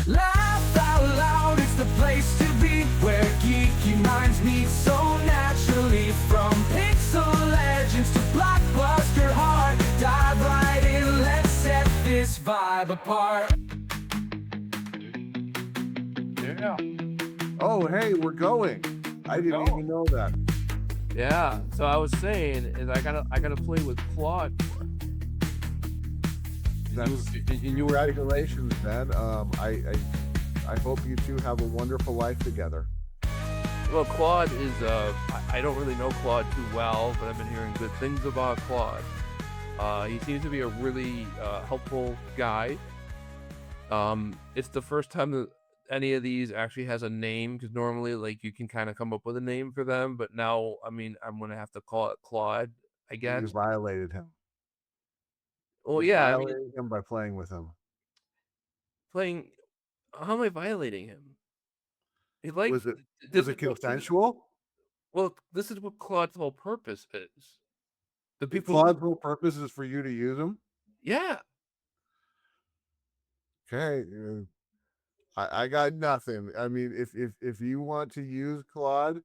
Laugh out loud, it's the place to be, where geeky minds meet so naturally. From pixel legends to blockbuster heart, dive right in, let's set this vibe apart. Yeah. Oh, hey, we're going. I didn't going. even know that. Yeah. So I was saying is I gotta play with Claude more. And you were congratulations, Ben. I hope you two have a wonderful life together. Well, Claude is I don't really know Claude too well, but I've been hearing good things about Claude. He seems to be a really helpful guy. It's the first time that any of these actually has a name, because normally like you can kind of come up with a name for them, but now I mean I'm gonna have to call it Claude, I guess. You violated him. Well, You yeah, I mean violated him by playing with him. playing. How am I violating him? He like Was it this is what consensual? well, this is what Claude's whole purpose is. The people, Claude's whole purpose is for you to use him. yeah. Okay, I got nothing. I mean, if you want to use Claude,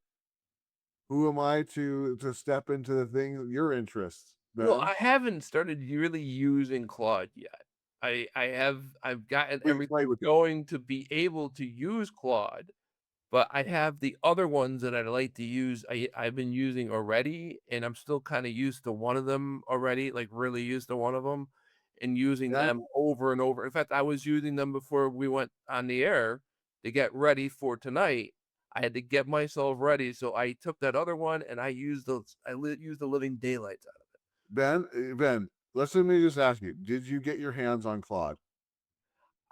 who am I to step into the thing your interests? Well, Ben, I haven't started really using Claude yet. I've gotten we play everything with. going to be able to use Claude, but I have the other ones that I'd like to use. I've been using already, and I'm still kind of used to one of them already, like really used to one of them, and using Yeah, them over and over. In fact, I was using them before we went on the air to get ready for tonight. I had to get myself ready, so I took that other one and I used used the living daylights out of it. Ben, let me just ask you: did you get your hands on Claude?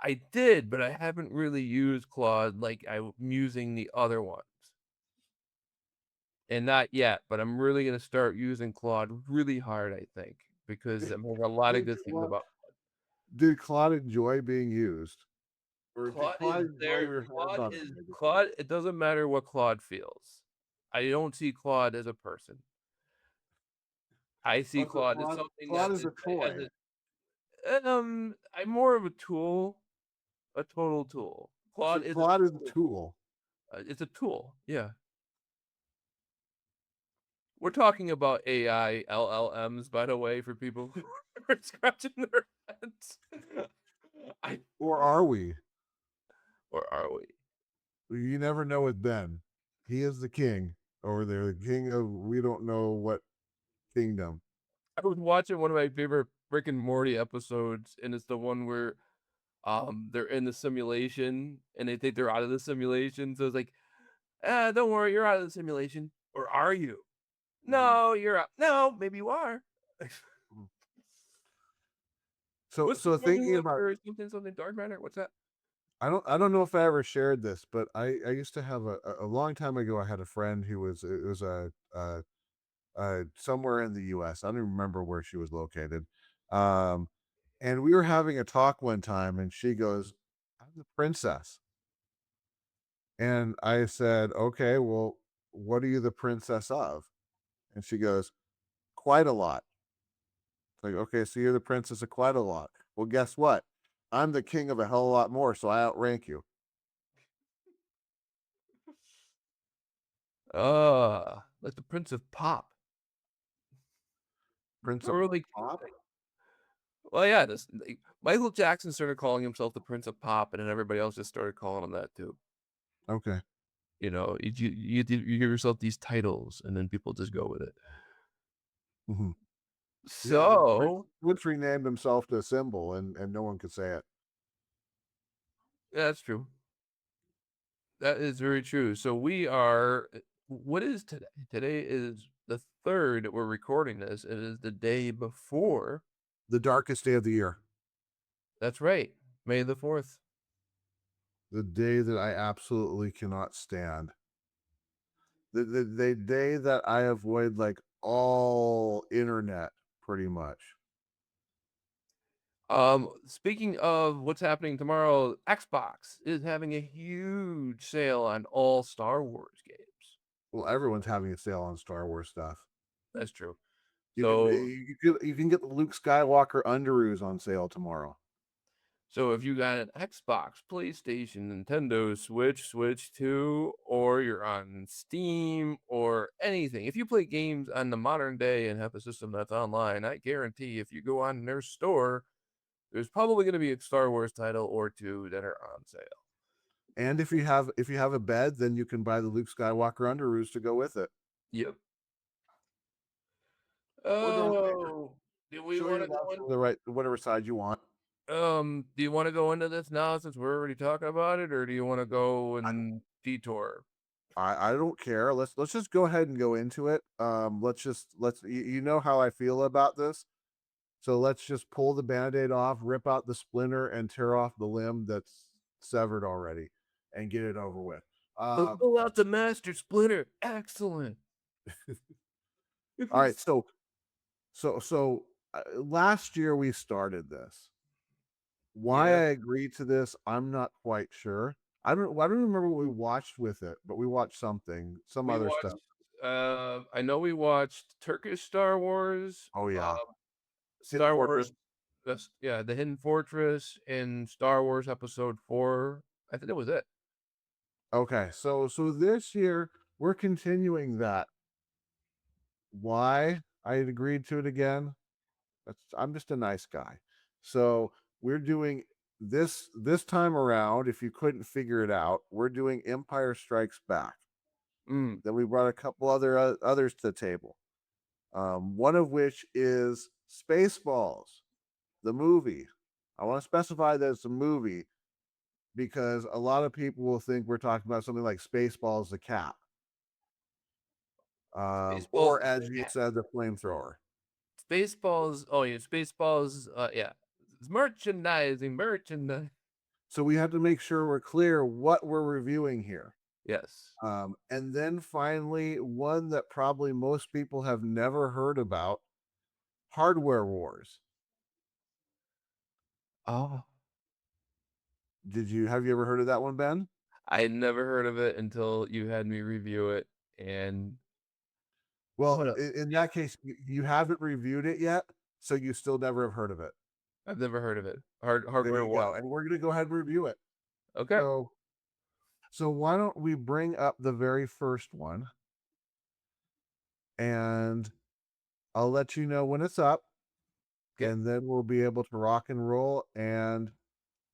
I did, but I haven't really used Claude like I'm using the other ones. And not yet, but I'm really gonna start using Claude really hard, I think, because I'm hearing a lot of Did good things about did Claude enjoy being used, or did Claude is Claude enjoy there. your hands Claude on is him? Claude. It doesn't matter what Claude feels. I don't see Claude as a person. I see Oh, so Claude as something Claude that is is a toy. I'm more of a tool, a total tool. So Claude is a Claude is a tool. tool. It's a tool. Yeah. We're talking about AI LLMs, by the way, for people who are scratching their heads. I Or are we? or are we? You never know with Ben. He is the king over there, the king of we don't know what kingdom. I was watching one of my favorite Rick and Morty episodes, and it's the one where they're in the simulation and they think they're out of the simulation. So it's like, don't worry, you're out of the simulation. Or are you? No, you're out. No, maybe you are. Mhm. So What's the so one thinking you look about for something dark matter? What's that? I don't know if I ever shared this, but I used to have a long time ago. I had a friend who was it was somewhere in the U.S. I don't even remember where she was located. Um, and we were having a talk one time, and she goes, "I'm the princess," and I said, "Okay, well, what are you the princess of?" And she goes, "Quite a lot." Like, okay, so you're the princess of quite a lot. Well, guess what? I'm the king of a hell of a lot more, so I outrank you. Like the Prince of Pop. Prince of Or like, Pop. well, yeah, this like, Michael Jackson started calling himself the Prince of Pop, and then everybody else just started calling him that too. Okay. You know, you give yourself these titles, and then people just go with it. Hmm. Yeah, So Prince renamed himself to a symbol, and no one could say it. yeah, that's true. That is very true. So we are. What is today? Today is the third that we're recording this. It is the day before. The darkest day of the year, That's right, May the 4th. the day that I absolutely cannot stand, the day that I avoid like all internet, pretty much. Speaking of what's happening tomorrow, Xbox is having a huge sale on all Star Wars games. Well, everyone's having a sale on Star Wars stuff. That's true. You can So you can get the Luke Skywalker underoos on sale tomorrow. So if you got an Xbox, PlayStation, Nintendo, Switch, Switch 2, or you're on Steam or anything, if you play games on the modern day and have a system that's online, I guarantee if you go on their store, there's probably going to be a Star Wars title or two that are on sale. And if you have a bed, then you can buy the Luke Skywalker underoos to go with it, Yep. or Darth Vader. Oh, do we Show want your to love go in? from the right whatever side you want. Do you want to go into this now since we're already talking about it, or do you want to go I and detour? I don't care. Let's just go ahead and go into it. Let's you know how I feel about this. So let's just pull the band-aid off, rip out the splinter, and tear off the limb that's severed already, and get it over with. Let's Uh, pull out the Master Splinter. Excellent. all right. Last year we started this. Why Yeah, I agreed to this, I'm not quite sure. I don't remember what we watched with it, but we watched something, some we other stuff. watched. I know we watched Turkish Star Wars, Oh yeah, Hidden Star Fortress. Wars. Yeah, the Hidden Fortress in Star Wars Episode 4. I think that was it. Okay, so this year we're continuing that. Why I agreed to it again? I'm just a nice guy. So we're doing this time around. If you couldn't figure it out, we're doing Empire Strikes Back. Mm, Then we brought a couple others to the table. One of which is Spaceballs, the movie. I want to specify that it's a movie because a lot of people will think we're talking about something like Spaceballs, the cat, Spaceballs or is as you said, the flamethrower. Spaceballs. Oh yeah, Spaceballs. Yeah, it's merchandising, merchandise. So we have to make sure we're clear what we're reviewing here. Yes. And then finally, one that probably most people have never heard about, Hardware Wars. Oh, Did you have you ever heard of that one, Ben? I had never heard of it until you had me review it, and Well, what a in that case, you haven't reviewed it yet, so you still never have heard of it. I've never heard of it. There Hardware you War. go. And we're going to go ahead and review it. Okay. So, so why don't we bring up the very first one, and I'll let you know when it's up, Okay. and then we'll be able to rock and roll. And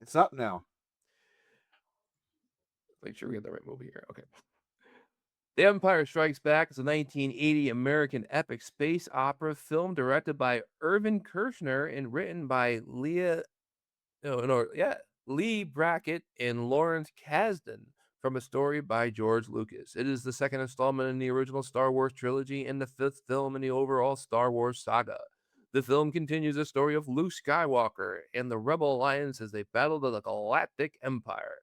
it's up now. Make sure we get the right movie here. Okay. The Empire Strikes Back is a 1980 American epic space opera film directed by Irvin Kershner and written by Lee Brackett and Lawrence Kasdan from a story by George Lucas. It is the second installment in the original Star Wars trilogy and the fifth film in the overall Star Wars saga. The film continues the story of Luke Skywalker and the Rebel Alliance as they battle the Galactic Empire.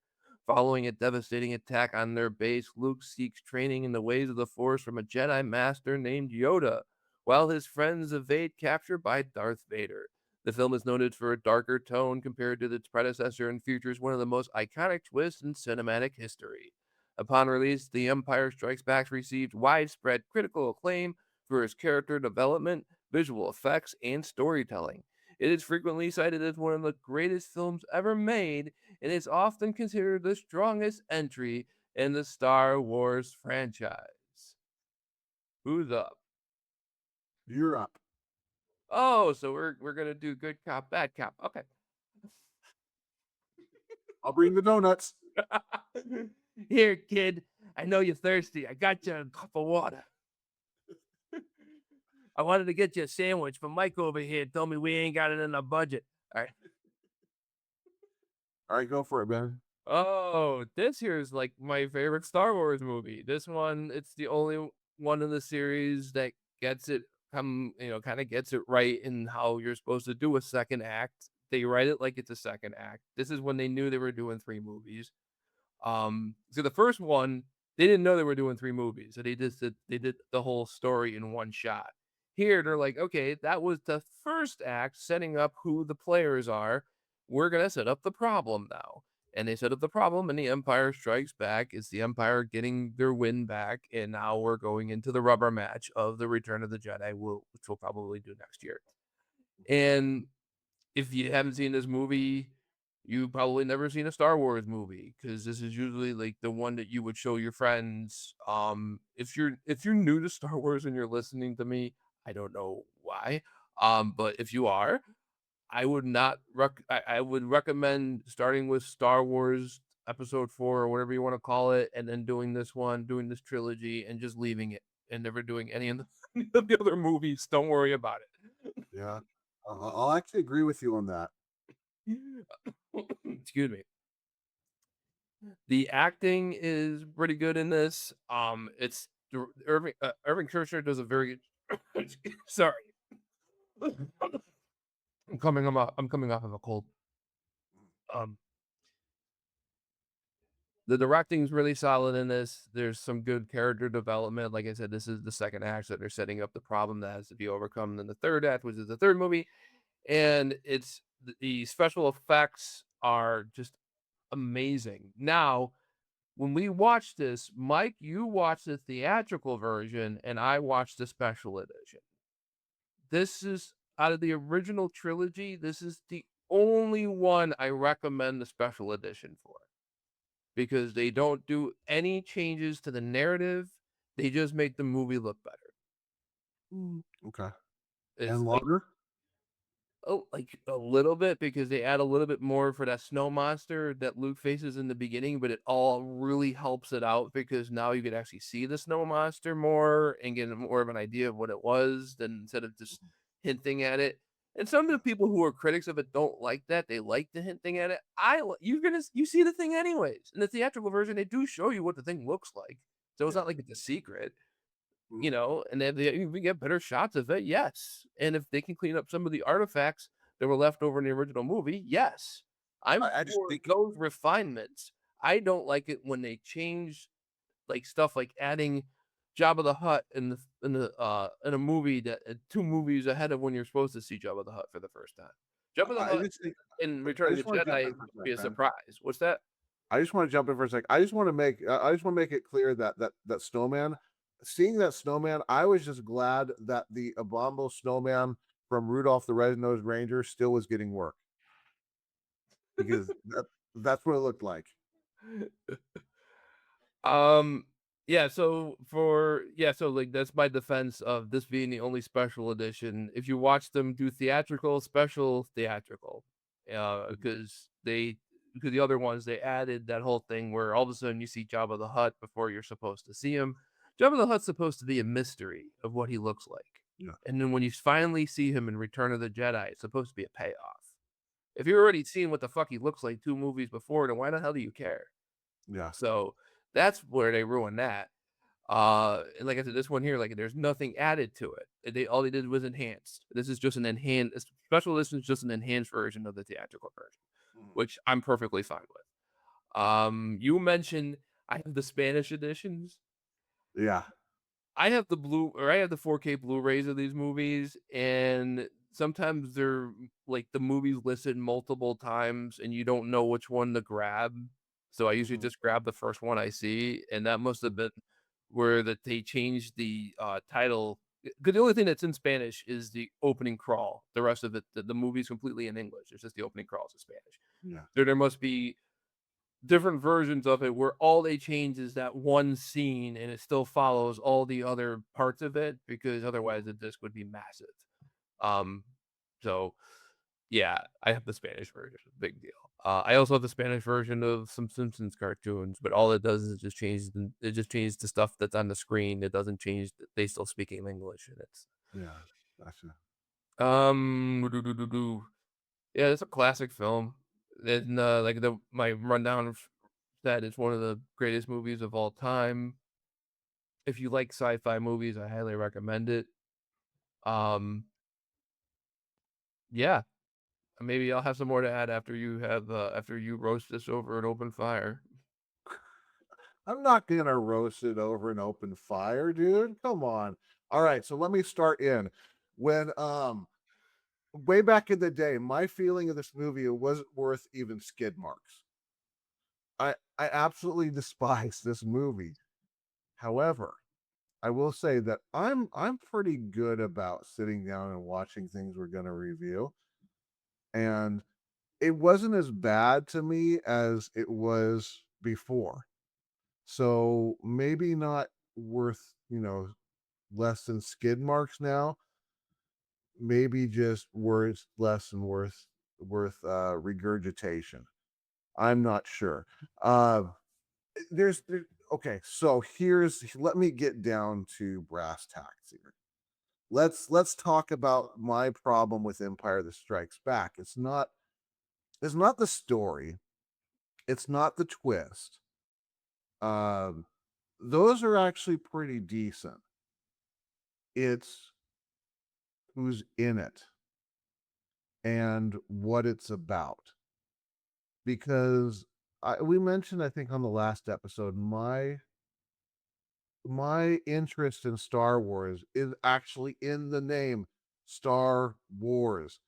Following a devastating attack on their base, Luke seeks training in the ways of the Force from a Jedi Master named Yoda, while his friends evade capture by Darth Vader. The film is noted for a darker tone compared to its predecessor and features one of the most iconic twists in cinematic history. Upon release, The Empire Strikes Back received widespread critical acclaim for its character development, visual effects, and storytelling. It is frequently cited as one of the greatest films ever made and is often considered the strongest entry in the Star Wars franchise. Who's up? You're up. Oh, so we're gonna do good cop, bad cop. Okay. I'll bring the donuts. Here, kid. I know you're thirsty. I got you a cup of water. I wanted to get you a sandwich, but Mike over here told me we ain't got it in the budget. All right. All right, go for it, Ben. Oh, this here is like my favorite Star Wars movie. This one, it's the only one in the series that gets it kind of gets it right in how you're supposed to do a second act. They write it like it's a second act. This is when they knew they were doing three movies. So the first one, they didn't know they were doing three movies, so they did the whole story in one shot. Here, they're like, okay, that was the first act, setting up who the players are. We're gonna set up the problem now, and they set up the problem, and the Empire Strikes Back. It's the Empire getting their win back, and now we're going into the rubber match of the Return of the Jedi, which we'll probably do next year. And if you haven't seen this movie, You probably never seen a Star Wars movie because this is usually like the one that you would show your friends. If you're new to Star Wars and you're listening to me, I don't know why. But if you are, I would recommend starting with Star Wars Episode 4 or whatever you want to call it, and then doing this trilogy, and just leaving it and never doing any of the, any of the other movies. Don't worry about Yeah. I'll actually agree with you on that. it. Excuse me. The acting is pretty good in this. It's Irving Kershner does a very good. Sorry, I'm coming off of a cold. Um, the directing's really solid in this. There's some good character development. Like I said, this is the second act, so they're setting up the problem that has to be overcome in the third act, which is the third movie. And the special effects are just amazing. Now, when we watched this, Mike, you watched the theatrical version, and I watched the special edition. This is out of the original trilogy, this is the only one I recommend the special edition for, because they don't do any changes to the narrative. They just make the movie look better. Okay. It's And like longer? Oh, like a little bit, because they add a little bit more for that snow monster that Luke faces in the beginning, but it all really helps it out because now you can actually see the snow monster more and get more of an idea of what it was than instead of just hinting at it. And some of the people who are critics of it don't like that. They like the hinting at it. You see the thing anyways. In the theatrical version, they do show you what the thing looks like. So it's Yeah. not like it's a secret, Mm. and if we get better shots of it, yes. And if they can clean up some of the artifacts that were left over in the original movie, yes. I'm I just for think those refinements. I don't like it when they change like stuff like adding Jabba the Hutt in a movie that 2 movies ahead of when you're supposed to see Jabba the Hutt for the first time. Jabba the I Hutt just think in I Return of the just want to jump Jedi in for a would sec, be a man. surprise. What's that? I just want to jump in for a sec. I just want to make it clear that that snowman, seeing that snowman, I was just glad that the abominable snowman from Rudolph the Red-Nosed Ranger still was getting work because that's what it looked like. Um, so like that's my defense of this being the only special edition. If you watch them do theatrical, special theatrical, Mhm. because the other ones they added that whole thing where all of a sudden you see Jabba the Hutt before you're supposed to see him. Jabba the Hutt's supposed to be a mystery of what he looks like. Yeah. And then when you finally see him in Return of the Jedi, it's supposed to be a payoff. If you're already seeing what the fuck he looks like 2 movies before, then why the hell do you care? Yeah. So that's where they ruin that. And like I said, this one here, like there's nothing added to it. All they did was enhanced. This is just an enhanced special edition is just an enhanced version of the theatrical version, Mhm. which I'm perfectly fine with. You mentioned I have the Spanish editions. Yeah. I have the 4K Blu-rays of these movies, and sometimes they're like the movies listed multiple times, and you don't know which one to grab. So I usually Mhm. just grab the first one I see, and that must have been where that they changed the title. Because the only thing that's in Spanish is the opening crawl. The rest of it, the movie's completely in English. It's just the opening crawls in Spanish. Yeah. There must be different versions of it where all they change is that one scene and it still follows all the other parts of it because otherwise Mhm. the disc would be massive. Um, so yeah, I have the Spanish version. Big deal. I also have the Spanish version of some Simpsons cartoons, but all it does is it just changes the stuff that's on the screen. It doesn't change. They still speaking English, and it's Yeah. Gotcha. yeah, it's a classic film. And like the my rundown said, it's one of the greatest movies of all time. If you like sci-fi movies, I highly recommend it. Um, yeah, maybe I'll have some more to add after you roast this over an open fire. I'm not gonna roast it over an open fire, dude. Come on. All right, so let me start in. When way back in the day, my feeling of this movie, it wasn't worth even skid marks. I absolutely despise this movie. However, I will say that I'm pretty good about sitting down and watching things we're gonna review. And it wasn't as bad to me as it was before. So maybe not worth, less than skid marks now. Maybe just worth less and worth regurgitation. I'm not sure. Uh there's there, okay, so let me get down to brass tacks here. Let's talk about my problem with Empire that Strikes Back. It's not the story, it's not the twist. Um those are actually pretty decent. It's who's in it and what it's about. Because we mentioned, I think, on the last episode, my interest in Star Wars is actually in the name Star Wars.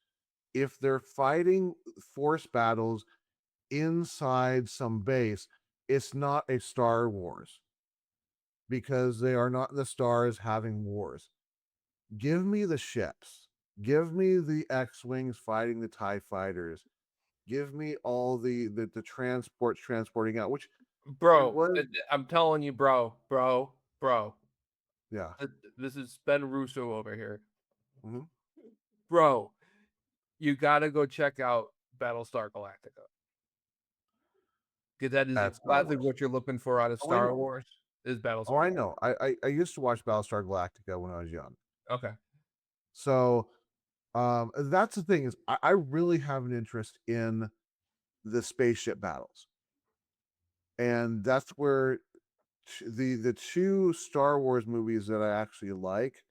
If they're fighting force battles inside some base, it's not a Star Wars because they are not the stars having wars. Give me the ships. Give me the X-wings fighting the TIE fighters. Give me all the transports transporting out, which there Bro, was. I'm telling you, bro. Yeah. This is Ben Russo over here. Mhm. Bro, you gotta go check out Battlestar Galactica. Because that is At Star exactly Wars. what you're looking for out of Oh, I Star know. Wars, is Oh, Battlestar I Galactica. know. I used to watch Battlestar Galactica when I was young. Okay. So, that's the thing is I really have an interest in the spaceship battles. And that's where the two Star Wars movies that I actually like,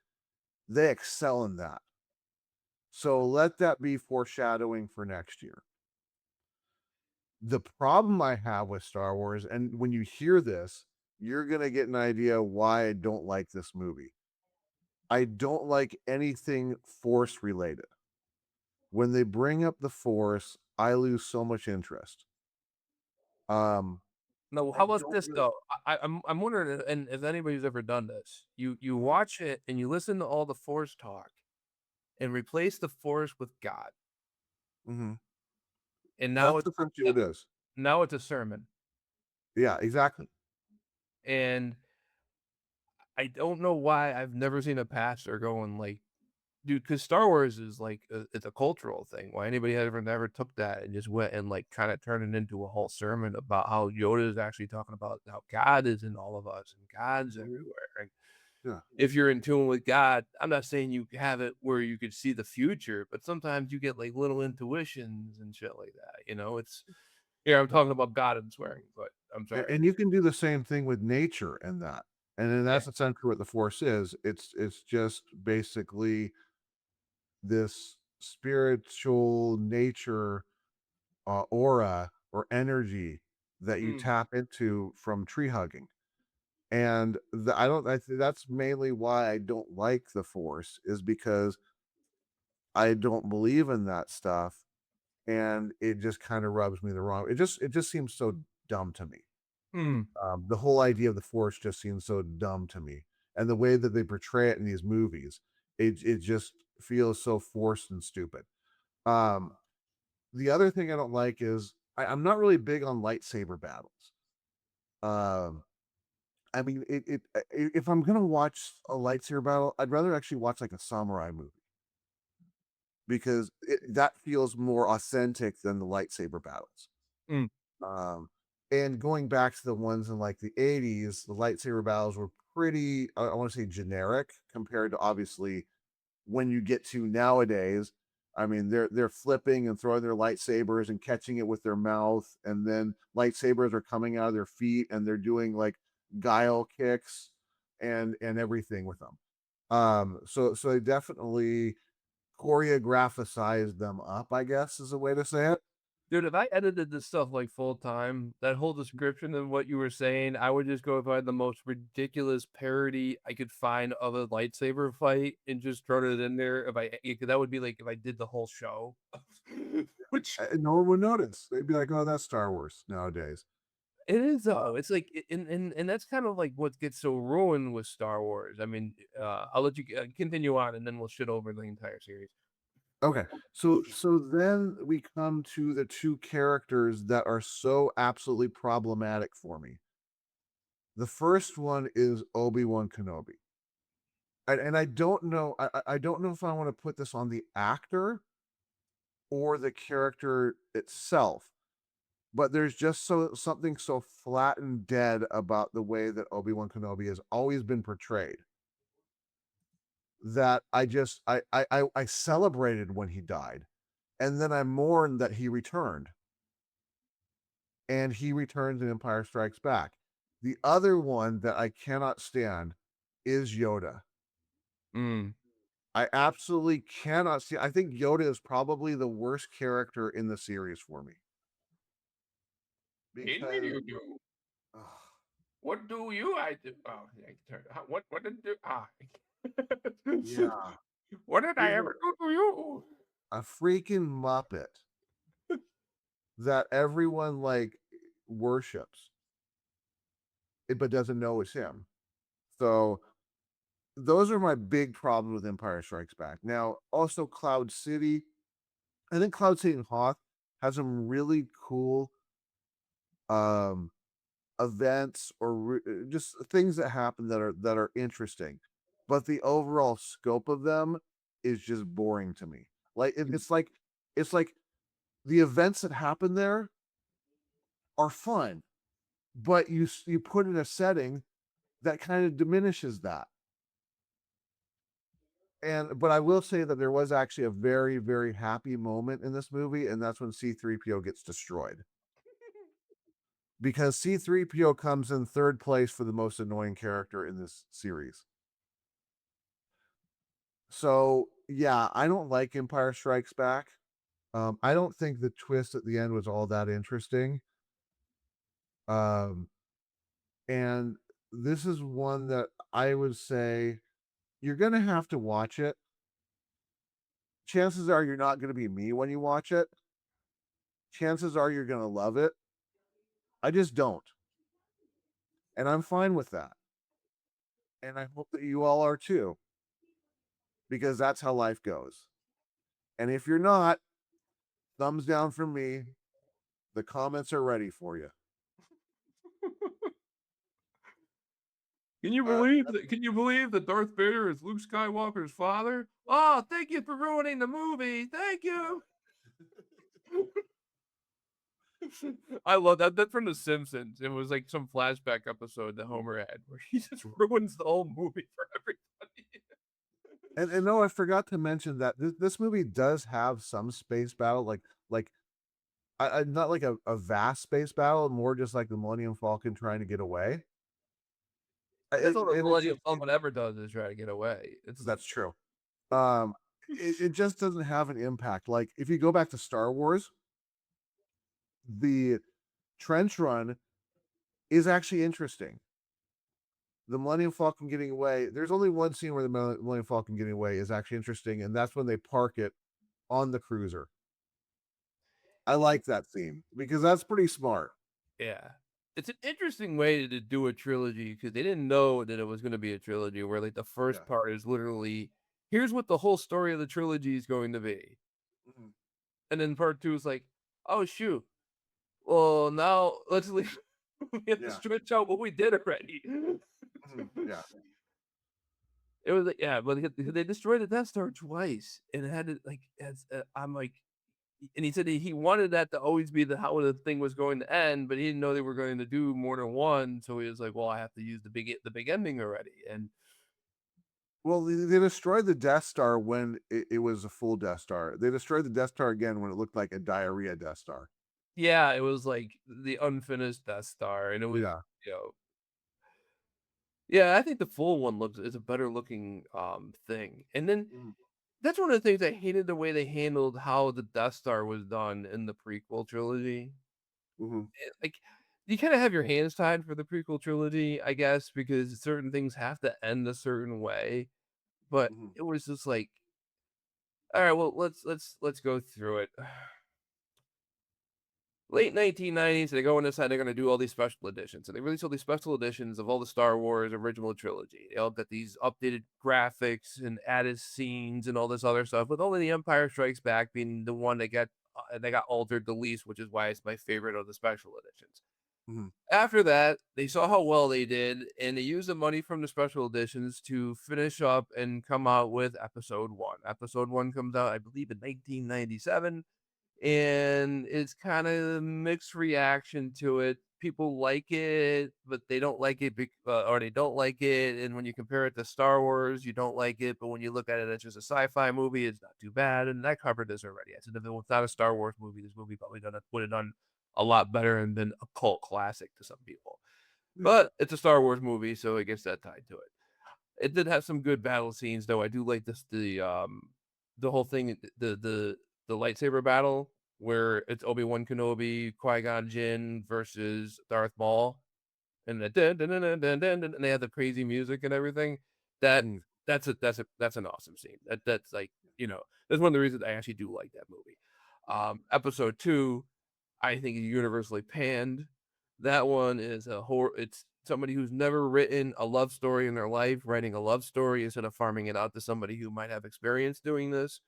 they excel in that. So let that be foreshadowing for next year. The problem I have with Star Wars, and when you hear this, you're gonna get an idea why I don't like this movie. I don't like anything Force related. When they bring up the Force, I lose so much interest. Um, No, I how about don't this really. though? I'm wondering, and if anybody's ever done this, you watch it and you listen to all the Force talk and replace the Force with God, Mhm. and That's essentially what it is. now it's a sermon, Yeah, exactly. and I don't know why I've never seen a pastor going like, dude, because Star Wars is like it's a cultural thing. Why anybody ever never took that and just went and like kind of turned it into a whole sermon about how Yoda is actually talking about how God is in all of us and God's Mhm. everywhere. And Yeah. if you're in tune with God, I'm not saying you have it where you could see the future, but sometimes you get like little intuitions and shit like that. It's here. I'm talking about God and swearing, but I'm sorry. And you can do the same thing with nature and that. And then Yeah. that's essentially what the Force is. It's just basically this spiritual nature aura or energy that you Mm, tap into from tree hugging. And that's mainly why I don't like the Force is because I don't believe in that stuff, and it just kind of rubs me the wrong. It just seems so dumb to me. mm. The whole idea of the Force just seems so dumb to me, and the way that they portray it in these movies, it just feels so forced and stupid. Um, the other thing I don't like is I'm not really big on lightsaber battles. Um, I mean, if I'm gonna watch a lightsaber battle, I'd rather actually watch like a samurai movie because that feels more authentic than the lightsaber battles. Mm. Um, and going back to the ones in like the 80s, the lightsaber battles were pretty, I want to say generic compared to obviously when you get to nowadays. I mean, they're flipping and throwing their lightsabers and catching it with their mouth, and then lightsabers are coming out of their feet and they're doing like guile kicks and everything with them. So they definitely choreographicized them up, I guess is a way to say it. Dude, if I edited this stuff like full time, that whole description of what you were saying, I would just go find the most ridiculous parody I could find of a lightsaber fight and just throw it in there. That would be like if I did the whole show, which No one would notice. They'd be like, "Oh, that's Star Wars nowadays." it is Uh, though. It's like, and that's kind of like what gets so ruined with Star Wars. I mean, I'll let you continue on, and then we'll shit over the entire series. Okay. So then we come to the two characters that are so absolutely problematic for me. The first one is Obi-Wan Kenobi. And I don't know I don't know if I want to put this on the actor or the character itself, but there's just something so flat and dead about the way that Obi-Wan Kenobi has always been portrayed that I just I celebrated when he died, and then I mourned that he returned, and he returns in Empire Strikes Back. The other one that I cannot stand is Yoda. Mm. I absolutely cannot see. I think Yoda is probably the worst character in the series for me In me because you do. ugh, What do you I do? Oh, I turn. What did do? Ah. yeah, What did I he's ever do to you? a freaking muppet that everyone like worships, but doesn't know it's him. So those are my big problems with Empire Strikes Back. Now, also Cloud City. I think Cloud City and Hoth has some really cool um events or just things that happen that are interesting, but the overall scope of them is just boring to me. Like it's like the events that happen there are fun, but you put in a setting that kind of diminishes that. And but I will say that there was actually a very very happy moment in this movie, and that's when C3PO gets destroyed because C3PO comes in third place for the most annoying character in this series. So yeah, I don't like Empire Strikes Back. I don't think the twist at the end was all that interesting. Um, and this is one that I would say you're gonna have to watch it. Chances are you're not gonna be me when you watch it. Chances are you're gonna love it. I just don't, and I'm fine with that. And I hope that you all are too, because that's how life goes. And if you're not, thumbs down from me. The comments are ready for you. Can you Uh, believe that? Can you believe that Darth Vader is Luke Skywalker's father? Oh, thank you for ruining the movie. Thank you. I love that. That's from The Simpsons. It was like some flashback episode that Homer had where he just ruins the whole movie for everybody. and no, I forgot to mention that this movie does have some space battle, like not like a vast space battle, more just like the Millennium Falcon trying to get away. That's all the And it's Millennium just Falcon ever does is try to get away. It's like, that's true. Um, it just doesn't have an impact. Like if you go back to Star Wars, the trench run is actually interesting. The Millennium Falcon getting away. There's only one scene where the Millennium Falcon getting away is actually interesting, and that's when they park it on the cruiser. I like that scene because that's pretty smart. yeah. It's an interesting way to do a trilogy because they didn't know that it was going to be a trilogy where like the first Yeah. part is literally here's what the whole story of the trilogy is going to be. Mhm. And then part two is like, oh shoot. Well, now let's leave. We have to Yeah. stretch out what we did already. Mhm. Yeah. It was like, yeah, but they destroyed the Death Star twice, and it had to like, I'm like, and he said he wanted that to always be the how the thing was going to end, but he didn't know they were going to do more than one, so he was like, well, I have to use the big ending already, and Well, they destroyed the Death Star when it was a full Death Star. They destroyed the Death Star again when it looked like a diarrhea Death Star. yeah, it was like the unfinished Death Star, and it was, Yeah. you know, yeah, I think the full one looks is a better looking thing, and then Mhm. that's one of the things I hated the way they handled how the Death Star was done in the prequel trilogy. Mhm. Like, you kinda have your hands tied for the prequel trilogy, I guess, because certain things have to end a certain way, but Mhm. it was just like, "Alright, well, let's go through it." Late 1990s, they go and decide they're going to do all these special editions. And they release all these special editions of all the Star Wars original trilogy. They all got these updated graphics and added scenes and all this other stuff, with only The Empire Strikes Back being the one that got altered the least, which is why it's my favorite of the special editions. Mhm. After that, they saw how well they did, and they used the money from the special editions to finish up and come out with episode one. Episode one comes out, I believe, in 1997, and it's kind of mixed reaction to it. People like it, but they don't like it, or they don't like it. And when you compare it to Star Wars, you don't like it, but when you look at it as just a sci-fi movie, it's not too bad. And I covered this already. I said if it was not a Star Wars movie, this movie probably would have done a lot better and been a cult classic to some people. Yeah. But it's a Star Wars movie, so it gets that tied to it. It did have some good battle scenes, though. I do like the whole thing, the lightsaber battle where it's Obi-Wan Kenobi, Qui-Gon Jinn versus Darth Maul, and the dun, dun, dun, dun, dun, dun, dun, and they have the crazy music and everything. That Mhm. that's an awesome scene. That's like, that's one of the reasons I actually do like that movie. Episode 2, I think is universally panned. That one is a horror. It's somebody who's never written a love story in their life, writing a love story instead of farming it out to somebody who might have experience doing this,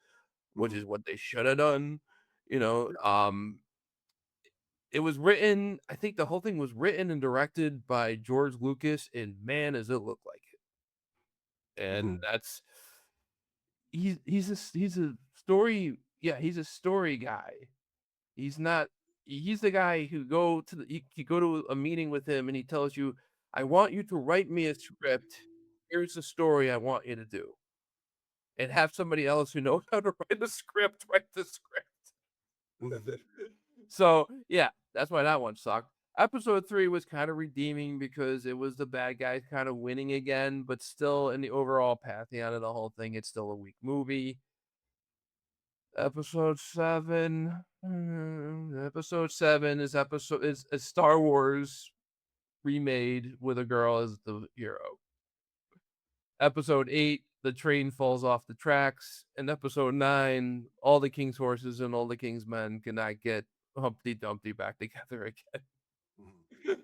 which Mhm. is what they should have done. You know, Yeah. um, it was written. I think the whole thing was written and directed by George Lucas, and man, does it look like it. And Mhm. that's he's a story. Yeah, he's a story guy. He's not he's the guy who you go to a meeting with him and he tells you, "I want you to write me a script. Here's the story I want you to do." And have somebody else who knows how to write the script write the script. Mhm. So, yeah, that's why that one sucked. Episode 3 was kind of redeeming because it was the bad guys kind of winning again, but still in the overall pantheon of the whole thing, it's still a weak movie. Episode 7 is a Star Wars remade with a girl as the hero. Episode 8, the train falls off the tracks, and episode 9, all the king's horses and all the king's men cannot get Humpty Dumpty back together again. Mhm.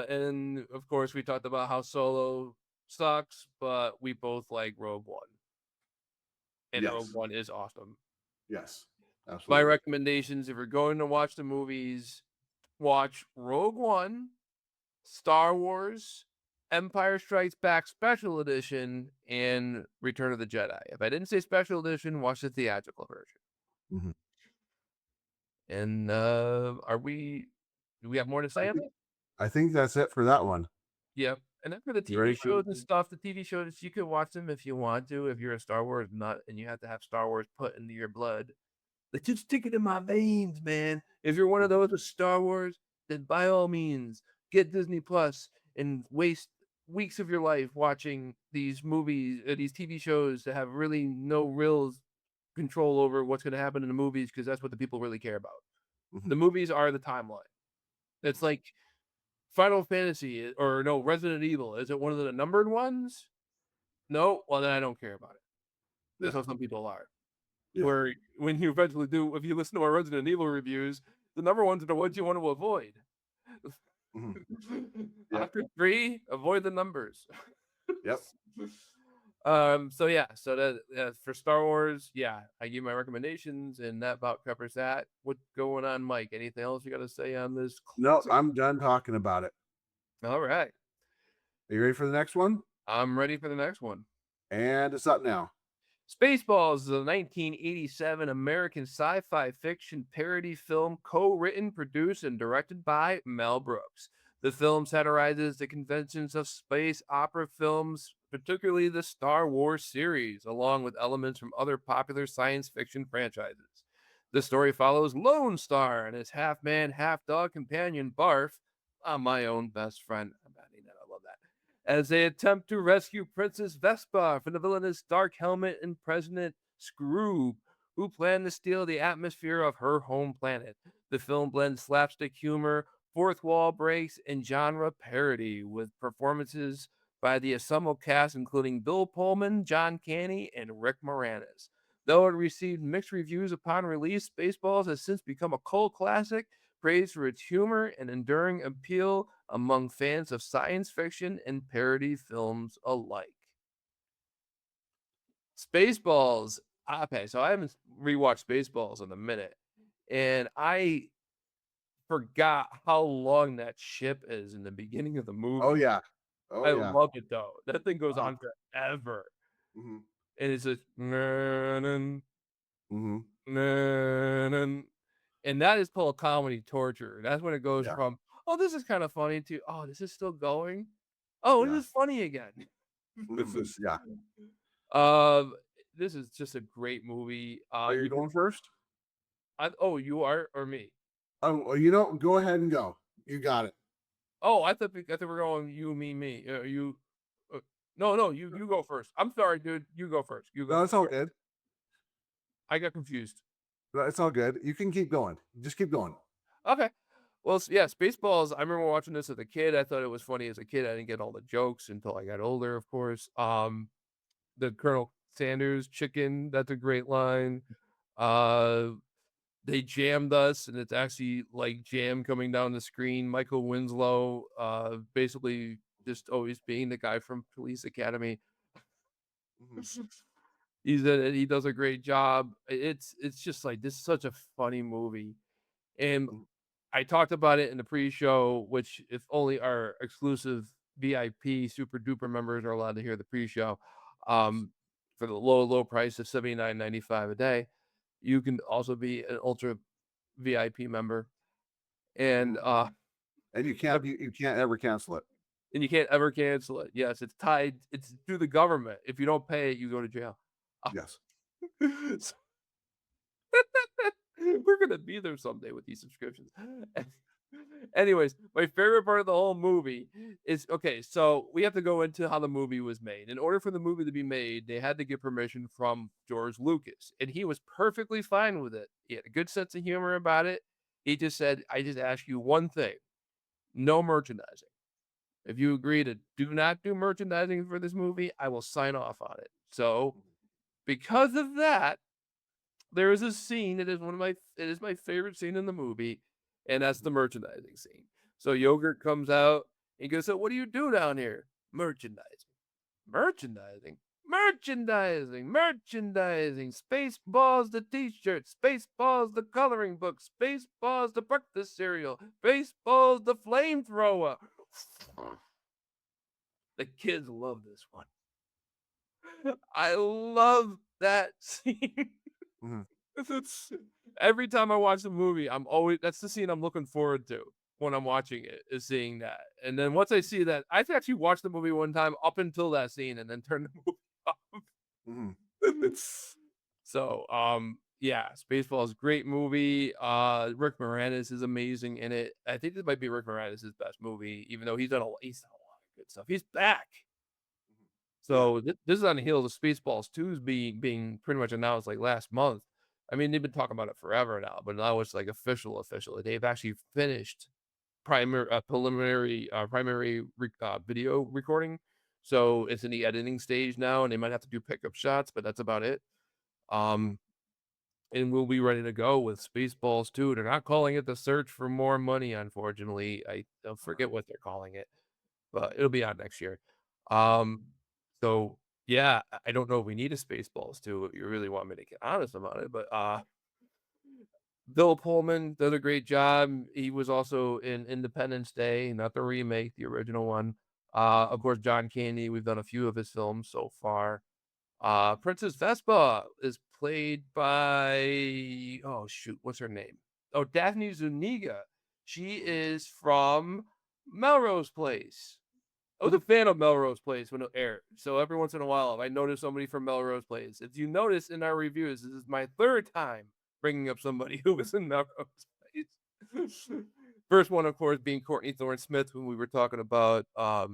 And of course we talked about how Solo sucks, but we both like Rogue One, and Rogue Yes. One is awesome. Yes. My Absolutely. recommendations, if you're going to watch the movies, watch Rogue One, Star Wars, Empire Strikes Back Special Edition, and Return of the Jedi. If I didn't say Special Edition, watch the theatrical version. Mhm. And do we have more to I say on think this? I think that's it for that one. Yep. And then for the You TV ready for shows and stuff, the TV shows, you can watch them if you want to, if you're a Star Wars nut and you have to have Star Wars put into your blood. They just stick it in my veins, man. If you're one of those with Star Wars, then by all means, get Disney Plus and waste weeks of your life watching these movies, these TV shows that have really no real control over what's going to happen in the movies because that's what the people really care about. Mhm. The movies are the timeline. It's like Final Fantasy or no, Resident Evil. Is it one of the numbered ones? No? Well, then I don't care about it. That's Yeah. how some people are. Yeah. Where when you eventually do, if you listen to our Resident Evil reviews, the number ones are the ones you want to avoid. Mhm. Yep. After 3, avoid the numbers. Yep. So yeah, so that for Star Wars, yeah, I give my recommendations, and that about covers that. What's going on, Mike? Anything else you got to say on this No, classic? I'm done talking about it. All right, Are you ready for the next one? I'm ready for the next one. And it's up now. Spaceballs is a 1987 American sci-fi fiction parody film co-written, produced, and directed by Mel Brooks. The film satirizes the conventions of space opera films, particularly the Star Wars series, along with elements from other popular science fiction franchises. The story follows Lone Star and his half-man, half-dog companion Barf, my own best friend. I'm adding that. I love that as they attempt to rescue Princess Vespa from the villainous Dark Helmet and President Scroob, who plan to steal the atmosphere of her home planet. The film blends slapstick humor, fourth wall breaks, and genre parody with performances by the ensemble cast including Bill Pullman, John Candy, and Rick Moranis. Though it received mixed reviews upon release, Spaceballs has since become a cult classic, praised for its humor and enduring appeal among fans of science fiction and parody films alike. Spaceballs. Okay, so I haven't rewatched Spaceballs in a minute, and I forgot how long that ship is in the beginning of the Oh, movie. yeah. Oh, I yeah. love it though. That thing goes Uh-huh. on forever, Mhm. and it's just and Mhm. that is called comedy torture. That's when it goes Yeah. from, "Oh, this is kinda funny," to, "Oh, this is still going? Oh, this Yeah. is funny again." Mhm. Yeah. Um, this is just a great movie. Are you You can going first? you are or me? Oh, well, you know, go ahead and go. You got it. Oh, I thought we're going you, me. You uh, no, no, you go first. I'm sorry, dude. You go first. You No, go. it's all good. I got confused. No, it's all good. You can keep going. Just keep going. Okay. Well, yeah, Spaceballs. I remember watching this as a kid. I thought it was funny as a kid. I didn't get all the jokes until I got older, of course. The Colonel Sanders chicken, that's a great line. Uh, they jammed us, and it's actually like jam coming down the screen. Michael Winslow, basically just always being the guy from Police Academy. Mhm. He's in it. He does a great job. It's just like this is such a funny movie, and Mhm. I talked about it in the pre-show, which if only our exclusive VIP super duper members are allowed to hear the pre-show, Yes. um, for the low price of $79.95 a day. You can also be an ultra VIP member, and Mhm. And ev- you can't ever cancel it. and you can't ever cancel it. Yes, it's tied. It's through the government. If you don't pay it, you go to jail. Yes. So we're gonna be there someday with these subscriptions. Anyways, my favorite part of the whole movie is okay. So we have to go into how the movie was made. In order for the movie to be made, they had to get permission from George Lucas, and he was perfectly fine with it. He had a good sense of humor about it. He just said, "I just ask you one thing: no merchandising. If you agree to do not do merchandising for this movie, I will sign off on it." So because of that, there is a scene that is it is my favorite scene in the movie, and that's the merchandising scene. So Yogurt comes out and he goes, "So what do you do down here?" "Merchandising." "Merchandising? Merchandising. Spaceballs the t-shirt, Spaceballs the coloring book, Spaceballs the breakfast cereal, Spaceballs the flamethrower." The kids love this one. I love that scene. Mhm. It's every time I watch the movie, I'm always that's the scene I'm looking forward to when I'm watching it, is seeing that. And then once I see that, I've actually watched the movie one time up until that scene and then turned the movie off. Mhm. So, yeah, Spaceballs, great movie. Rick Moranis is amazing in it. I think this might be Rick Moranis' best movie, even though he's done a lot of good stuff. He's back. Yeah. So this is on the heels of Spaceballs 2's being pretty much announced like last month. I mean, they've been talking about it forever now, but now it's like official. They've actually finished primary video recording. So it's in the editing stage now, and they might have to do pickup shots, but that's about it. Mhm. Um, and we'll be ready to go with Spaceballs 2. They're not calling it the search for more money, unfortunately. I don't forget what they're calling it, but it'll be out next year. Um, so yeah, I don't know if we need a Spaceballs 2 if you really want me to get honest about it, but Bill Pullman did a great job. He was also in Independence Day, not the remake, the original one. Of course, John Candy, we've done a few of his films so far. Princess Vespa is played by oh shoot, what's her name? Oh, Daphne Zuniga. She Mhm. is from Melrose Place. I was a fan of Melrose Place when it aired. So every once in a while, if I notice somebody from Melrose Place, if you notice in our reviews, this is my third time bringing up somebody who was in Melrose Place. First one, of course, being Courtney Thorne Smith when we were talking about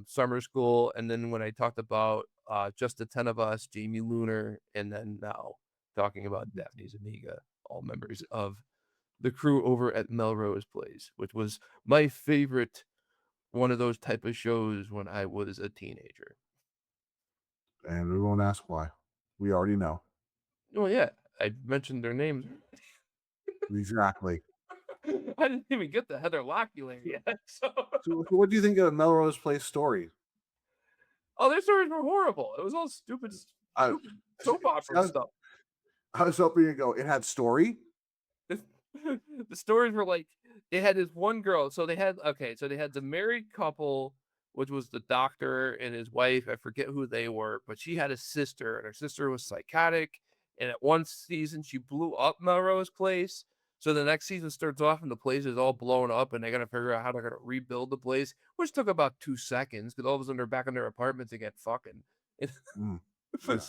summer school, and then when I talked about just the 10 of us, Jamie Lunar, and then now talking about Daphne Zuniga, all members of the crew over at Melrose Place, which was my favorite one of those type of shows when I was a teenager. And we won't ask why. We already know. Oh, yeah. I mentioned their names. Exactly. I didn't even get the Heather Locklear yet. So, So what do you think of Melrose Place story? oh, their stories were horrible. It was all stupid, I, stupid see, soap opera I stuff. I was hoping you go. It had story. The the stories were like they had this one girl. So they had okay, so they had the married couple, which was the doctor and his wife. I forget who they were, but she had a sister, and her sister was psychotic. And at one season, she blew up Melrose Place. So the next season starts off, and the place is all blown up, and they got to figure out how they're gonna rebuild the place, which took about 2 seconds because all of a sudden they're back in their apartments again, fucking. Mm, yeah.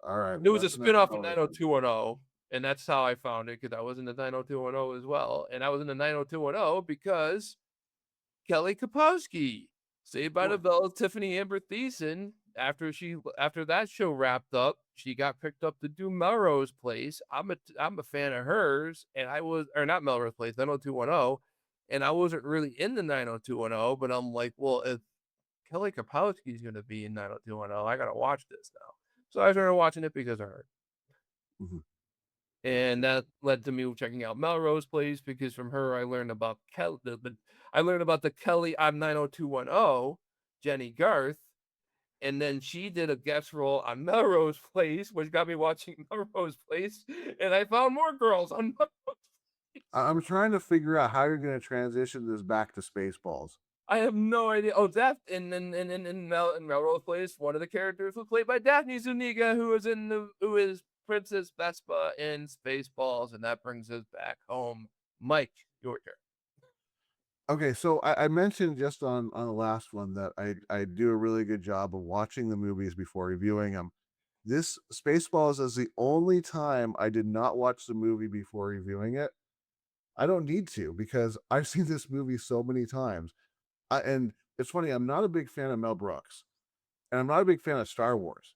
All right. It was a That's enough spinoff of Melrose Place. 90210, and that's how I found it because I was in the 90210 as well, and I was in the 90210 because Kelly Kapowski, Saved by the What? Bell, Tiffany Amber Thiessen. After that show wrapped up, she got picked up to do Melrose Place. I'm a fan of hers, and I was or not Melrose Place 90210, and I wasn't really in the 90210, but I'm like, well, if Kelly Kapowski's gonna be in 90210, I gotta watch this now. So I started watching it because of her. Mhm. And that led to me checking out Melrose Place because from her I learned about I learned about the Kelly on 90210, Jenny Garth, and then she did a guest role on Melrose Place, which got me watching Melrose Place, and I found more girls on Melrose Place. I'm trying to figure out how you're going to transition this back to Spaceballs. I have no idea. Oh, in Melrose Place, one of the characters was played by Daphne Zuniga, who is Princess Vespa in Spaceballs, and that brings us back home. Mike, your turn. Okay, so I mentioned just on the last one that I do a really good job of watching the movies before reviewing them. This Spaceballs is the only time I did not watch the movie before reviewing it. I don't need to because I've seen this movie so many times. And it's funny, I'm not a big fan of Mel Brooks, and I'm not a big fan of Star Wars.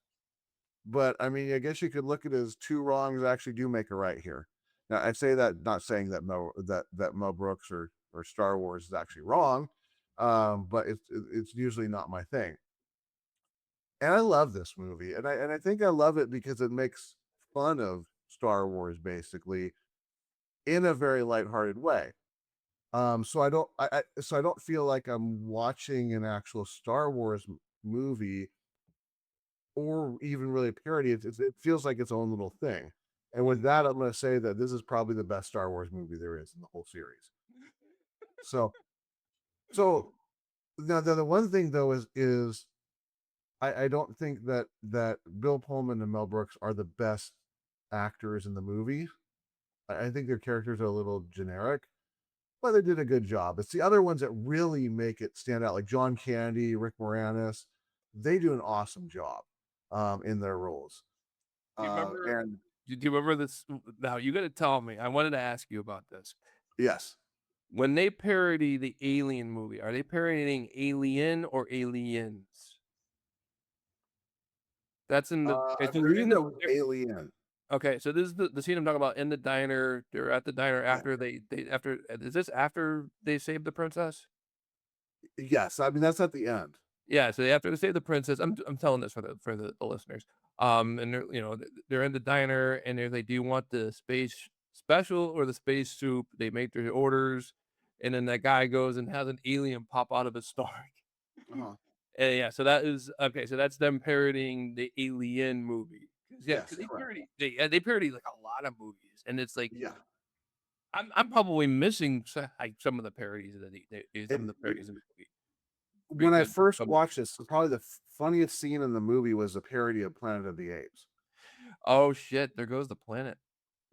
But I mean, I guess you could look at it as two wrongs actually do make a right here. Now, I say that not saying that Mel Brooks or Star Wars is actually wrong, but it's usually not my thing. And I love this movie, and I think I love it because it makes fun of Star Wars basically in a very lighthearted way. So I don't feel like I'm watching an actual Star Wars movie or even really a parody. It feels like its own little thing. And with that, I'm going to say that this is probably the best Star Wars movie there is in the whole series. So, so now the one thing though is I don't think that Bill Pullman and Mel Brooks are the best actors in the movie. I think their characters are a little generic, but they did a good job. It's the other ones that really make it stand out, like John Candy, Rick Moranis. They do an awesome job in their roles. Do you remember? And Do you remember this? Now you got to tell me. I wanted to ask you about this. yes, When they parody the Alien movie, are they parodying Alien or Aliens? That's in the. I It's in believe the. that was Alien. Okay, so this is the scene I'm talking about in the diner. They're at the diner Yeah. after they after is this after they save the princess? Yes, I mean that's at the end. Yeah, so after they save the princess, I'm telling this for the listeners. And they're they're in the diner and they're like, "Do you want the space special or the space soup?" They make their orders, and then that guy goes and has an alien pop out of his stomach. Uh-huh. And yeah, so that is okay. So that's them parodying the Alien movie. 'Cause, yeah, Yes, because correct. they parody like a lot of movies, and it's like Yeah. I'm probably missing like some of the parodies that some of And the parodies in the movie when I because first watched this, probably the funniest scene in the movie was a parody of Planet of the Apes. oh shit, there goes the planet.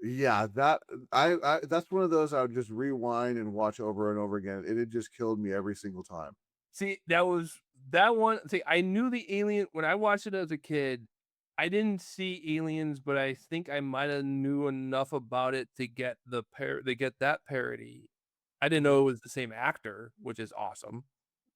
Yeah, that I that's one of those I would just rewind and watch over and over again. It just killed me every single time. See, that was that one. See, I knew the alien when I watched it as a kid. I didn't see aliens, but I think I might have knew enough about it to get to get that parody. I didn't Mhm. know it was the same actor, which is awesome.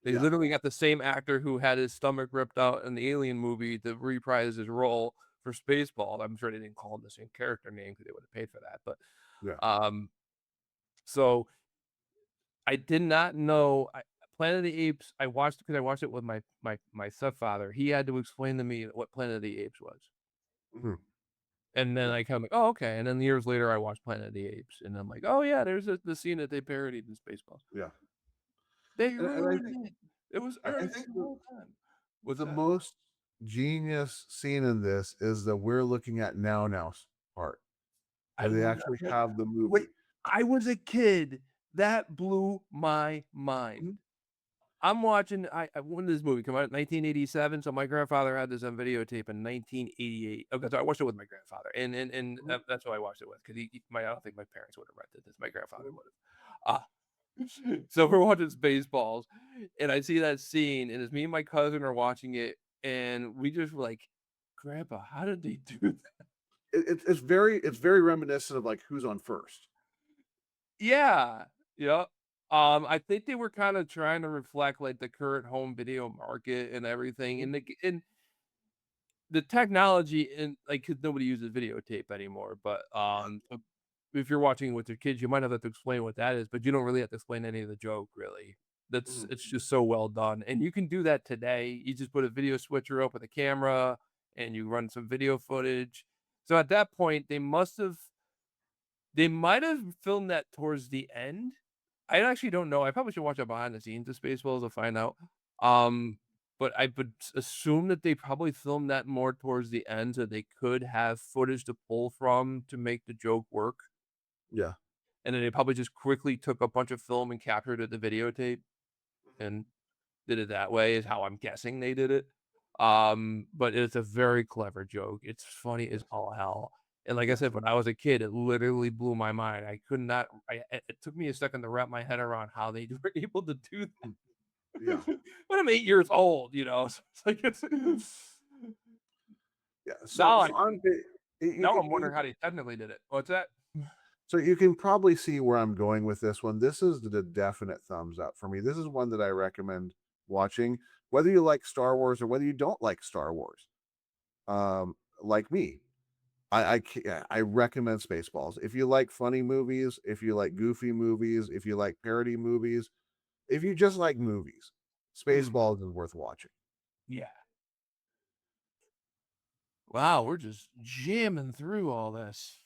They Yeah, literally got the same actor who had his stomach ripped out in the Alien movie to reprise his role for Spaceball. I'm sure they didn't call him the same character name because they would have paid for that. But yeah. um, so I did not know Planet of the Apes. I watched because I watched it with my stepfather. He had to explain to me what Planet of the Apes was, Mhm. And then Yeah. I kind of like, "Oh, okay." And then years later, I watched Planet of the Apes, and I'm like, "Oh, yeah, there's the scene that they parodied in Spaceballs." Yeah. They And I ruined think it. It was I Ernest think the whole time. What's the that? most genius scene in this is the "we're looking at now" part, I where they love actually it. have the Wait, movie. I was a kid. That blew my mind. Mhm, I'm watching when did this movie come out? 1987, so my grandfather had this on videotape in 1988. Okay, so I watched it with my grandfather, mhm, that's who I watched it with, 'cause I don't think my parents would have rented this, my grandfather mhm. would have. So we're watching Spaceballs, and I see that scene, and it's me and my cousin are watching it, and we just were like, "Grandpa, how did they do that?" It's very reminiscent of, like, Who's on First. Yeah, yep. I think they were kinda trying to reflect, like, the current home video market and everything, Mhm, and the technology and, like, 'cause nobody uses videotape anymore, but, if you're watching with your kids, you might have to explain what that is, but you don't really have to explain any of the joke, really. mhm, It's just so well done, and you can do that today. You just put a video switcher up with a camera, and you run some video footage. So at that point, they might have filmed that towards the end. I actually don't know. I probably should watch a behind the scenes of Spaceballs to find out. But I would assume that they probably filmed that more towards the end so they could have footage to pull from to make the joke work. yeah, And then they probably just quickly took a bunch of film and captured it to videotape mhm, and did it that way is how I'm guessing they did it. But it's a very clever joke. It's funny as yes, all hell. And like I yes, said, when I was a kid, it literally blew my mind. I could not. It took me a second to wrap my head around how they were able to do mhm, yeah, that. But I'm 8 years old, you know. So it's like yeah, now I so on the now I'm wondering how they technically did it. What's that? so you can probably see where I'm going with this one. This is the definite thumbs up for me. This is one that I recommend watching, whether you like Star Wars or whether you don't like Star Wars. Like me, I recommend Spaceballs. If you like funny movies, if you like goofy movies, if you like parody movies, if you just like movies, Mm, Spaceballs is worth watching. yeah. Wow, we're just jamming through all this.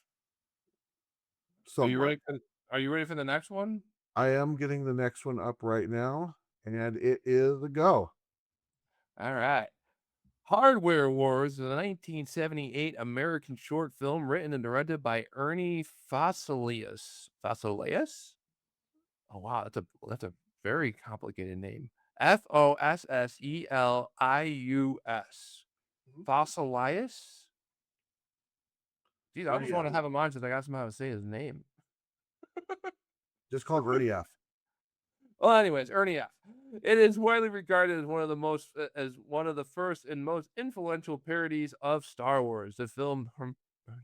Are you Somewhat. ready for Are you ready for the next one? I am getting the next one up right now, and it is a go. All right. Hardware Wars is a 1978 American short film written and directed by Ernie Fossilius. Fossilius? Oh wow, that's a very complicated name. Fosselius. Mhm. Fossilius? Geez, I almost Ernie want F. to have him on because I got somehow to say his name. Just call him Ernie F. Well, anyways, Ernie F. It is widely regarded as one of the most as one of the first and most influential parodies of Star Wars. The film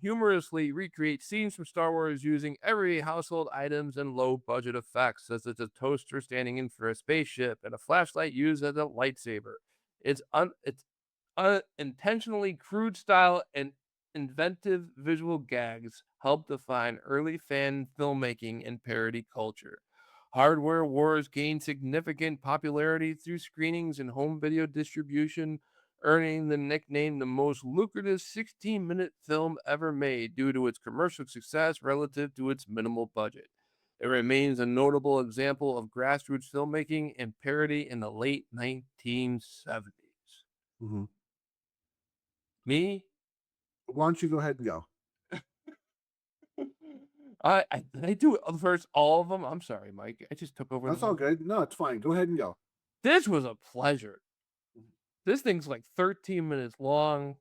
humorously recreates scenes from Star Wars using everyday household items and low budget effects, such as a toaster standing in for a spaceship and a flashlight used as a lightsaber. It's unintentionally crude style and inventive visual gags helped define early fan filmmaking and parody culture. Hardware Wars gained significant popularity through screenings and home video distribution, earning the nickname the most lucrative 16-minute film ever made due to its commercial success relative to its minimal budget. It remains a notable example of grassroots filmmaking and parody in the late 1970s. Mhm. Me? Why don't you go ahead and go? Did I do first all of them? I'm sorry, Mike. I just took over the That's all whole. good. No, it's fine. Go ahead and go. This was a pleasure. Mhm. This thing's like 13 minutes long.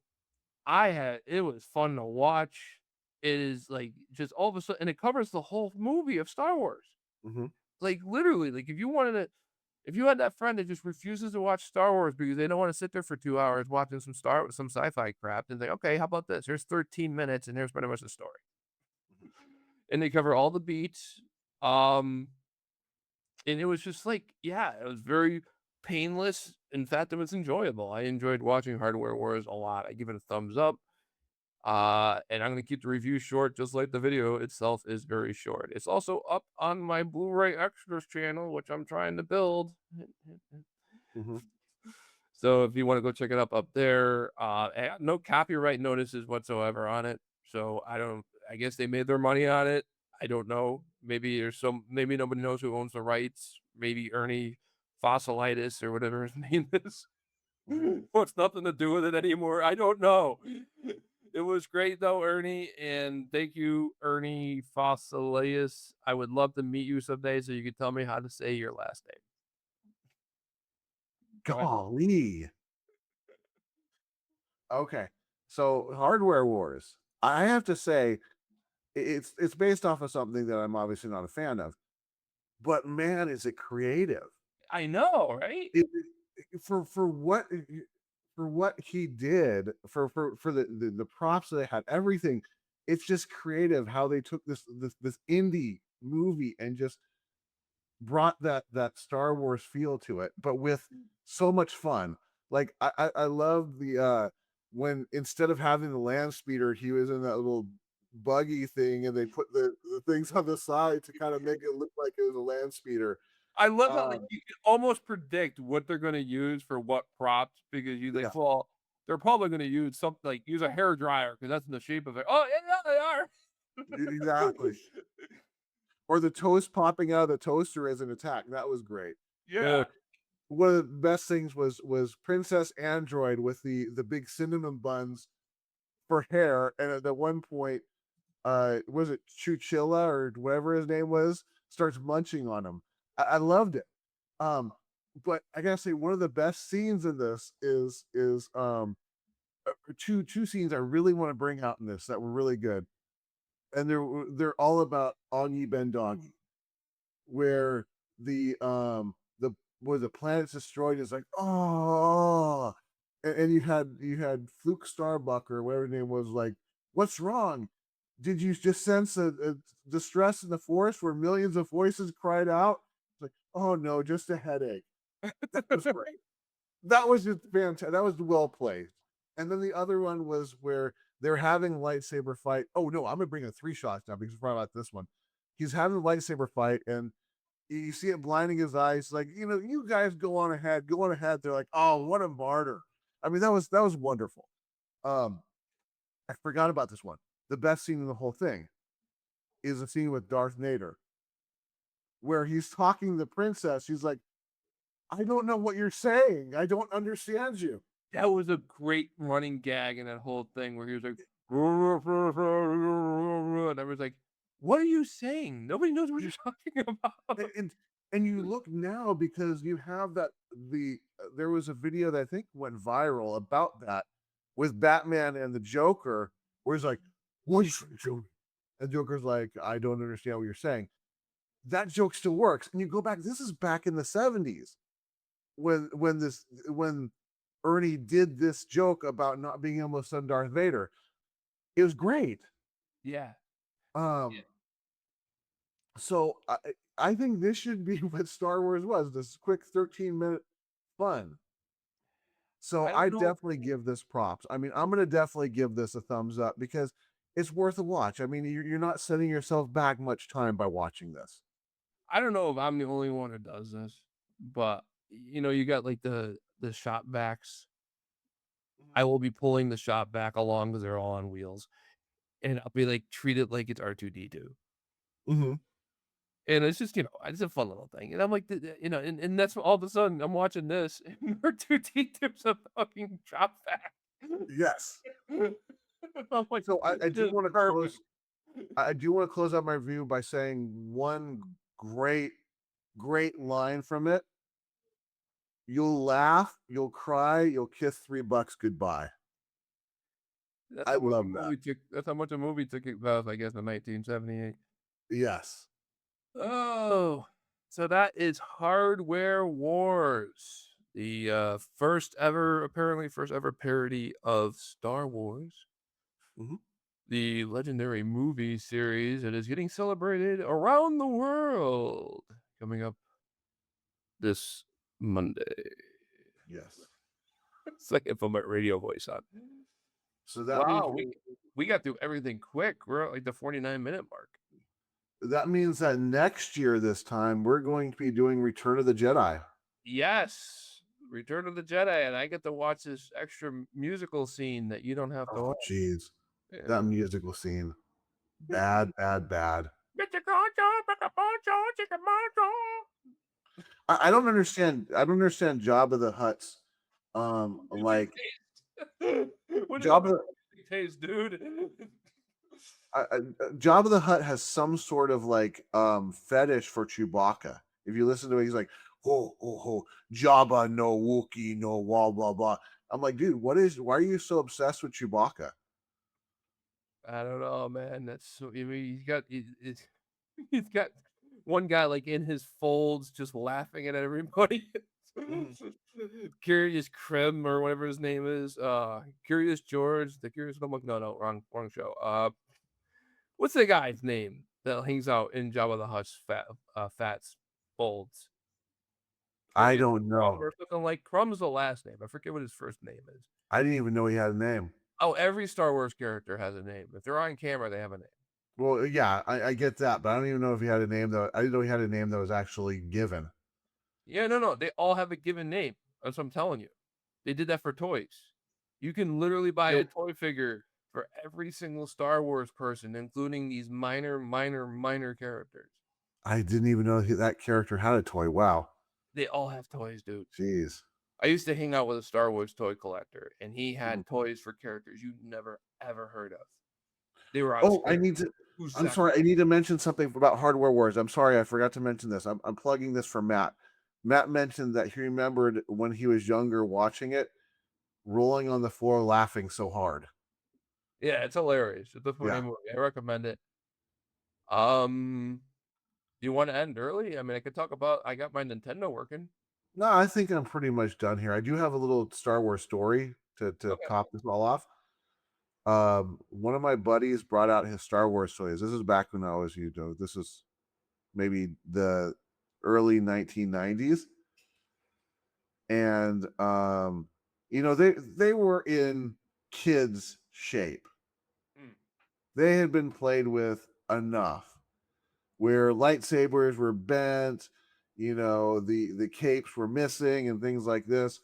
It was fun to watch. It is like just all of a sudden, and it covers the whole movie of Star Wars. Mhm. Like literally, like if you had that friend that just refuses to watch Star Wars because they don't want to sit there for 2 hours watching some sci-fi crap, and say, okay, how about this? Here's 13 minutes, and here's pretty much the story. Mhm. And they cover all the beats. Um, and it was just like, yeah, it was very painless. In fact, it was enjoyable. I enjoyed watching Hardware Wars a lot. I give it a thumbs up. And I'm gonna keep the review short, just like the video itself is very short. It's also up on my Blu-ray Extras channel, which I'm trying to build. Mhm. So if you want to go check it up there, no copyright notices whatsoever on it. So I don't. I guess they made their money on it. I don't know. Maybe there's some. Maybe nobody knows who owns the rights. Maybe Ernie Fossilitis or whatever his name is wants nothing to do with it anymore. I don't know. It was great though, Ernie, and thank you, Ernie Fossilius. I would love to meet you someday so you could tell me how to say your last name. Go ahead. Golly. Okay. So Hardware Wars. I have to say it's based off of something that I'm obviously not a fan of, but man, is it creative. I know, right? For what he did for the props that they had, everything. It's just creative how they took this indie movie and just brought that Star Wars feel to it, but with so much fun. Like I love the when instead of having the land speeder, he was in that little buggy thing, and they put the things on the side to kind of make it look like it was a land speeder. I love how like Um, you can almost predict what they're gonna use for what props because you yeah, like, well, they're probably gonna use something like use a hair dryer because that's in the shape of it. Oh, yeah, they are. exactly. Or the toast popping out of the toaster as an attack. That was great. Yeah. Or one of the best things was Princess Android with the big cinnamon buns for hair, and at the one point, was it Chuchilla or whatever his name was, starts munching on him. I loved it. Um, but I gotta say, one of the best scenes in this is two scenes I really want to bring out in this that were really good, and they're all about Onyi Bendongi, where the where the planet's destroyed is like, oh, and you had Fluke Starbuck or whatever his name was, like, what's wrong? Did you just sense a distress in the forest where millions of voices cried out? It's like, oh no, just a headache. That was great. That was just fantastic. That was well played. And then the other one was where they're having a lightsaber fight. Oh no, I'm gonna bring a three shots now because we're about this one. He's having a lightsaber fight, and you see it blinding his eyes. Like, you guys go on ahead, go on ahead. They're like, oh, what a martyr. I mean, that was wonderful. Um, I forgot about this one. The best scene in the whole thing is a scene with Darth Vader where he's talking to the princess. He's like, I don't know what you're saying. I don't understand you. That was a great running gag in that whole thing where he was like, and I was like, "What are you saying? Nobody knows what you're talking about." And you look now because you have there was a video that I think went viral about that with Batman and the Joker, where he's like, "What is Joker?" And Joker's like, "I don't understand what you're saying." That joke still works, and you go back. This is back in the '70s when Ernie did this joke about not being able to send Darth Vader. It was great. Yeah. Um, so I think this should be what Star Wars was, this quick 13-minute fun. So I don't I know. definitely give this props. I mean, I'm going to definitely give this a thumbs up because it's worth a watch. I mean, you're not setting yourself back much time by watching this. I don't know if I'm the only one who does this, but you got like the shop backs. I will be pulling the shop back along because they're all on wheels, and I'll be like treat it like it's R2D2. Mm-hmm. And it's just, it's a fun little thing. And I'm like, and that's all of a sudden I'm watching this and R2D2's a fucking drop back. Yes. I'm like, So I this do is want to perfect. close. I do want to close out my review by saying one great line from it. You'll laugh, you'll cry, you'll kiss $3 goodbye. That's I how much a love that. movie took. That's how much a movie took it was, I guess, in 1978. Yes. Oh, so that is Hardware Wars, the apparently first ever parody of Star Wars, Mhm. the legendary movie series that is getting celebrated around the world. Coming up this Monday. Yes. It's like if I'm at radio voice on. So that means Wow, we got through everything quick. We're at like the 49-minute mark. that next year, this time, we're going to be doing Return of the Jedi. Yes, Return of the Jedi, and I get to watch this extra musical scene that you don't have to Oh, watch. jeez. That musical scene, bad, bad, bad. Mr. Concho, Mr. Poncho, Chicken Mancho. I don't understand. I don't understand Jabba the Hutt's, Music like taste. What is Jabba. music taste, dude? Jabba the Hutt has some sort of like fetish for Chewbacca. If you listen to it, he's like, "Ho ho ho, Jabba no Wookiee no blah blah blah." I'm like, dude, what is? Why are you so obsessed with Chewbacca? I don't know, man. That's so. I mean, he's got one guy like in his folds, just laughing at everybody. Mhm. Curious Krim or whatever his name is. Curious George, the Curious. No, wrong show. What's the guy's name that hangs out in Jabba the Hutt's Fats folds? I Curious don't Crumb know. or something like Crumb's the last name. I forget what his first name is. I didn't even know he had a name. Oh, every Star Wars character has a name. If they're on camera, they have a name. Well, yeah, I get that, but I don't even know if he had a name though. I didn't know he had a name that was actually given. Yeah, no. They all have a given name. That's what I'm telling you. They did that for toys. You can literally buy a Yep. toy figure for every single Star Wars person, including these minor characters. I didn't even know that character had a toy. Wow. They all have toys, dude. Jeez. I used to hang out with a Star Wars toy collector, and he Mhm. had toys for characters you'd never ever heard of. They were on Oh, I screen. need to. Who's I'm that? sorry. I need to mention something about Hardware Wars. I'm sorry, I forgot to mention this. I'm plugging this for Matt. Matt mentioned that he remembered when he was younger watching it, rolling on the floor laughing so hard. Yeah, it's hilarious. It's a funny Yeah. movie. I recommend it. Um, you want to end early? I mean, I could talk about. I got my Nintendo working. No, I think I'm pretty much done here. I do have a little Star Wars story to Okay. top this all off. One of my buddies brought out his Star Wars toys. This is back when I was, this is maybe the early 1990s, and they were in kids shape. Mm. They had been played with enough where lightsabers were bent, the capes were missing and things like this.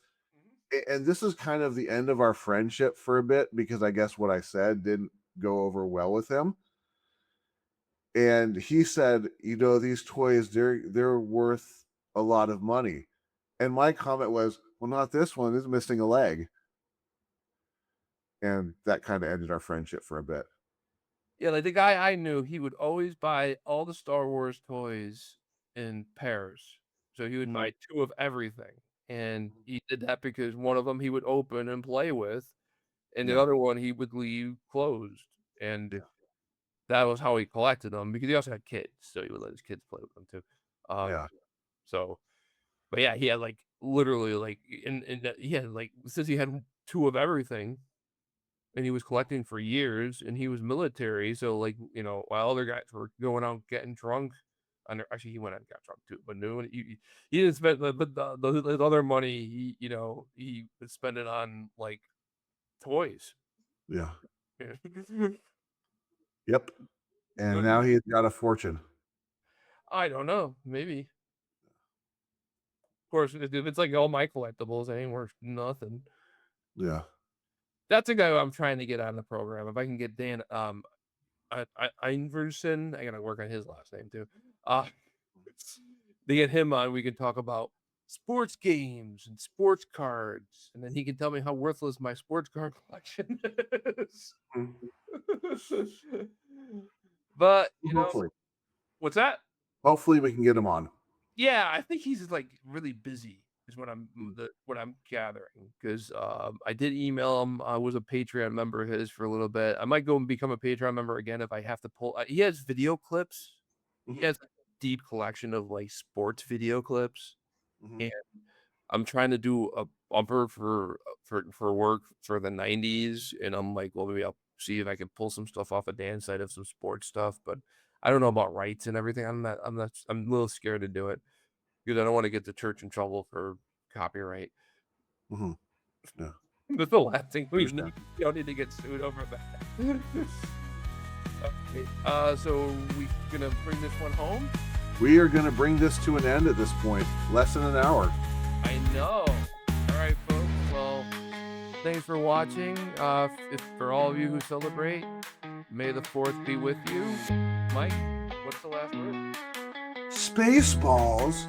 Mhm. And this is kind of the end of our friendship for a bit because I guess what I said didn't go over well with him. And he said, these toys, they're worth a lot of money. And my comment was, well, not this one. This is missing a leg. And that kind of ended our friendship for a bit. Yeah, like the guy I knew, he would always buy all the Star Wars toys in pairs. So he would Mhm. buy two of everything. And he did that because one of them he would open and play with, and the Yeah. other one he would leave closed. And Yeah. that was how he collected them because he also had kids, so he would let his kids play with them too. Yeah. So, but yeah, he had like literally like he had like since he had two of everything, and he was collecting for years, and he was military, so like while other guys were going out getting drunk. Actually, he went out and got drunk too, but no, he didn't spend the other money. He would spend it on like toys. Yeah. Yeah. Yep. And now he's got a fortune. I don't know, maybe. Of course, if it's like all my collectibles, it ain't worth nothing. Yeah. That's a guy who I'm trying to get on the program. If I can get Dan Einverson, I gotta work on his last name too. To get him on, we can talk about sports games and sports cards, and then he can tell me how worthless my sports card collection is. Mhm. But Hopefully. what's that? Hopefully we can get him on. Yeah, I think he's like really busy is Mm. what I'm gathering because I did email him. I was a Patreon member of his for a little bit. I might go and become a Patreon member again if I have to pull. He has video clips. He Mhm. has a deep collection of like sports video clips, Mhm. and I'm trying to do a bumper for work for the '90s, and I'm like, well, maybe I'll see if I can pull some stuff off of Dan's side of some sports stuff, but I don't know about rights and everything. I'm a little scared to do it because I don't want to get the church in trouble for copyright. Mhm. Yeah. That's the last thing we Understand. need. We don't need to get sued over that. Okay, so we gonna bring this one home? We are going to bring this to an end at this point. Less than an hour. I know. All right, folks. Well, Thanks for watching. If for all of you who celebrate, may the fourth be with you. Mike, what's the last word? Spaceballs.